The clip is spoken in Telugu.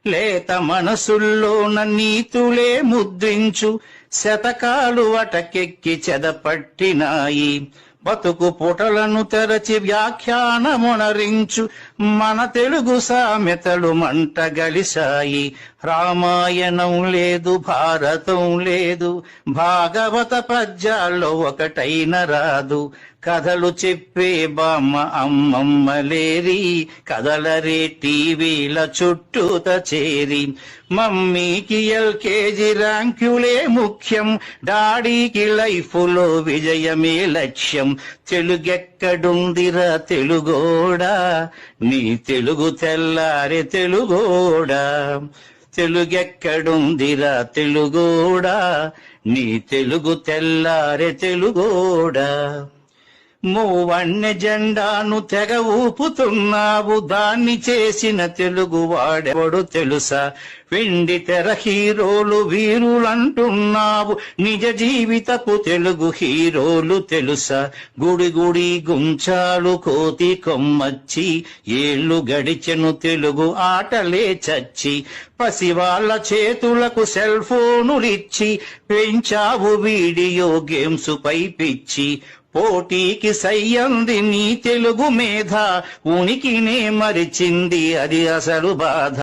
లేత మనసుల్లోన నీతులే ముద్రించు శతకాలు అటకెక్కి చెదపట్టినాయి. బతుకు పుటలను తెరచి వ్యాఖ్యానమునరించు మన తెలుగు సామెతలు మంటగలిసాయి. రామాయణం లేదు, భారతం లేదు, భాగవత పద్యాల్లో ఒకటైన రాదు. కథలు చెప్పే బామ్మ అమ్మమ్మ లేరి, కథలరే టీవీల చుట్టూత చేరి. మమ్మీకి ఎల్కేజీ ర్యాంకులే ముఖ్యం, డాడీకి లైఫ్లో విజయమే లక్ష్యం. తెలుగెక్కడుందిరా తెలుగోడా, నీ తెలుగు తెల్లారే తెలుగోడా. తెలుగెక్కడుందిరా తెలుగోడా, నీ తెలుగు తెల్లారే తెలుగోడా. మూవన్నె జెండాను తెగ ఊపుతున్నావు, దాన్ని చేసిన తెలుగు వాడెవడు తెలుసా? వెండి తెర హీరోలు వీరులంటున్నావు, నిజ జీవితపు తెలుగు హీరోలు తెలుసా? గుడి గుడి గుంచాలు కోతి కొమ్మచ్చి, ఏళ్ళు గడిచెను తెలుగు ఆటలే చచ్చి. పసివాళ్ల చేతులకు సెల్ ఫోనులిచ్చి పెంచావు వీడియో గేమ్స్ పై పిచ్చి. పోటీకి సయ్యంది నీ తెలుగు మేధ, ఉనికినే మరిచింది అది అసలు బాధ.